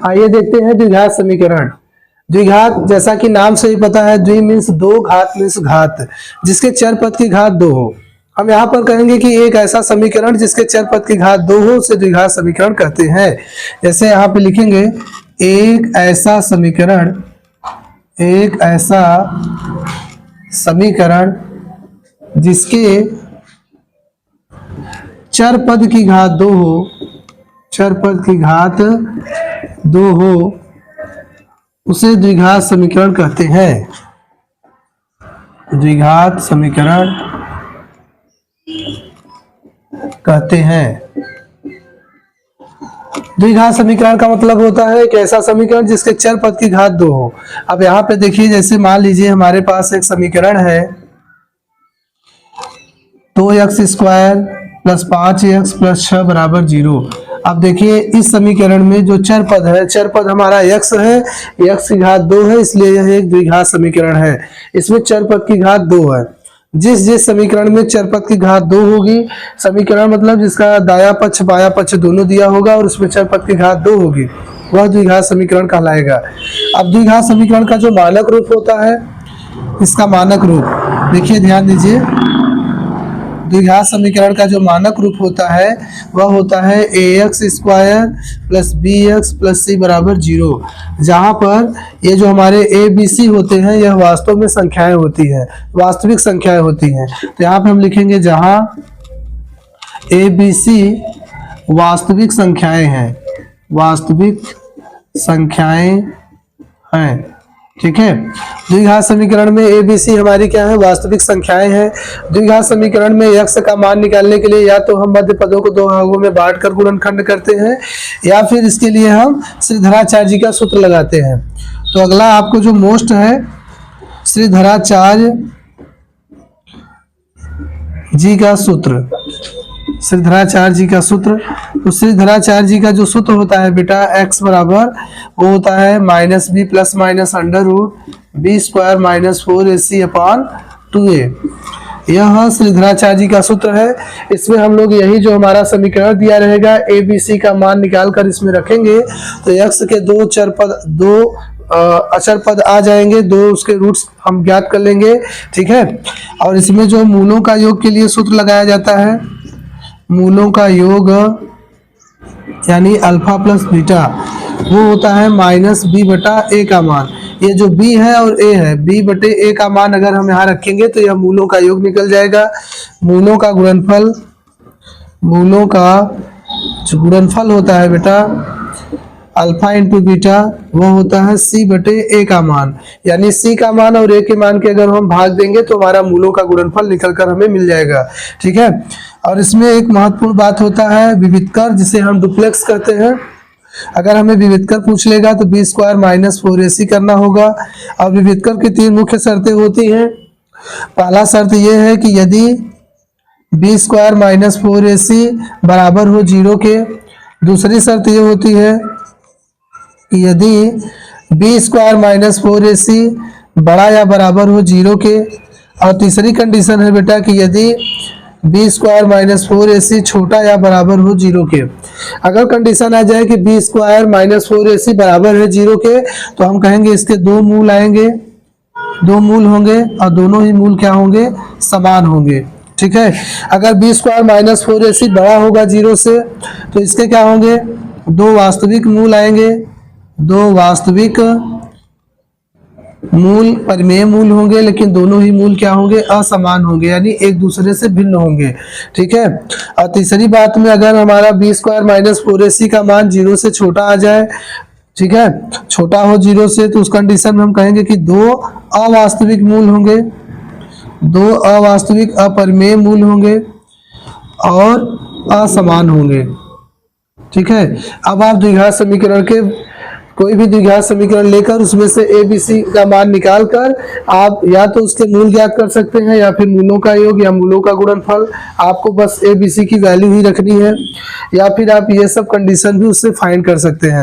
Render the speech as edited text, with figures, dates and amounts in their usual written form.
आइए देखते हैं द्विघात समीकरण। द्विघात जैसा कि नाम से ही पता है, द्वि मीन्स दो, घात मीन्स घात, जिसके चर पद की घात दो हो। हम यहाँ पर कहेंगे कि एक ऐसा समीकरण जिसके चर पद की घात दो हो उसे द्विघात समीकरण कहते हैं। जैसे यहाँ पे लिखेंगे एक ऐसा समीकरण जिसके चर पद की घात दो हो, उसे द्विघात समीकरण कहते हैं। द्विघात समीकरण कहते हैं। द्विघात समीकरण का मतलब होता है एक ऐसा समीकरण जिसके चर पद की घात दो हो। अब यहाँ पे देखिए, जैसे मान लीजिए हमारे पास एक समीकरण है 2x² + 5x + 6 = 0। अब देखिए इस समीकरण में जो चर पद है, चर पद हमारा x है, x की घात 2 है, इसलिए यह एक द्विघात समीकरण है। इसमें चर पद की घात 2 है। जिस समीकरण में चर पद की घात 2 होगी, समीकरण मतलब जिसका दाया पक्ष बाया पक्ष दोनों दिया होगा और उसमें चर पद की घात 2 होगी, वह द्विघात समीकरण कहलाएगा। अब द्विघात समीकरण का जो मानक रूप होता है, इसका मानक रूप देखिए, ध्यान दीजिए। द्विघात समीकरण का जो मानक रूप होता है वह होता है ax² + bx + c = 0। जहाँ पर ये जो हमारे a b c होते हैं यह वास्तव में संख्याएं होती हैं, वास्तविक संख्याएं होती हैं। तो यहाँ पे हम लिखेंगे जहाँ a b c वास्तविक संख्याएं हैं, ठीक है। द्विघात समीकरण में a b c हमारी क्या है, वास्तविक संख्याएं हैं। द्विघात समीकरण में x का मान निकालने के लिए या तो हम मध्य पदों को दो भागों में बांटकर गुणनखंड करते हैं, या फिर इसके लिए हम श्रीधराचार्य जी का सूत्र लगाते हैं। तो अगला आपको जो मोस्ट है, श्रीधराचार्य जी का सूत्र। श्रीधराचार्य जी का सूत्र, तो श्रीधराचार्य जी का जो सूत्र होता है बेटा, x बराबर वो होता है -b + √b² - 4ac/2a। यह श्रीधराचार्य जी का सूत्र है। इसमें हम लोग यही जो हमारा समीकरण दिया रहेगा a b c का मान निकाल कर इसमें रखेंगे, तो x के दो अचर पद आ जाएंगे, दो उसके रूट्स हम ज्ञात कर लेंगे, ठीक है। और इसमें जो मूलों का योग के लिए सूत्र लगाया जाता है, मूलों का योग यानी अल्फा प्लस बीटा, वो होता है -b/a का मान। ये जो b है और a है, b/a का मान अगर हम यहाँ रखेंगे तो यह मूलों का योग निकल जाएगा। मूलों का जो गुणनफल होता है बेटा, अल्फा इंटू बीटा, वो होता है c/a का मान। यानी c का मान और a के मान के अगर हम भाग देंगे तो हमारा मूलों का गुणनफल निकल कर हमें मिल जाएगा, ठीक है। और इसमें एक महत्वपूर्ण बात होता है विविधकर, जिसे हम डुप्लेक्स कहते हैं। अगर हमें विविधकर पूछ लेगा तो b² - 4ac करना होगा। और विविधकर की तीन मुख्य शर्तें होती हैं। पहला शर्त यह है कि यदि b² - 4ac बराबर हो 0 के। दूसरी शर्त यह होती है कि यदि b² - 4ac बड़ा या बराबर हो 0 के। और तीसरी कंडीशन है बेटा कि यदि b² - 4ac छोटा या बराबर हो 0 के। अगर कंडीशन आ जाए कि b² - 4ac बराबर है 0 के, तो हम कहेंगे इसके दो मूल आएंगे, दो मूल होंगे और दोनों ही मूल क्या होंगे, समान होंगे, ठीक है। अगर b² - 4ac बड़ा होगा 0 से, तो इसके क्या होंगे, दो वास्तविक मूल आएंगे, दो वास्तविक मूल परिमेय मूल होंगे, लेकिन दोनों ही मूल क्या होंगे, असमान होंगे, यानी एक दूसरे से भिन्न होंगे, ठीक है। और तीसरी बात में अगर हमारा b² - 4ac का मान 0 से छोटा आ जाए, ठीक है, छोटा हो 0 से, तो उस कंडीशन में हम कहेंगे कि दो अवास्तविक मूल होंगे, दो अवास्तविक अपरिमेय मूल होंगे और असमान होंगे, ठीक है। अब आप द्विघात समीकरण के कोई भी द्विघात समीकरण लेकर उसमें से a b c का मान निकालकर आप या तो उसके मूल ज्ञात कर सकते हैं, या फिर मूलों का योग या मूलों का गुणनफल। आपको बस a b c की वैल्यू ही रखनी है, या फिर आप ये सब कंडीशन भी उससे फाइंड कर सकते हैं।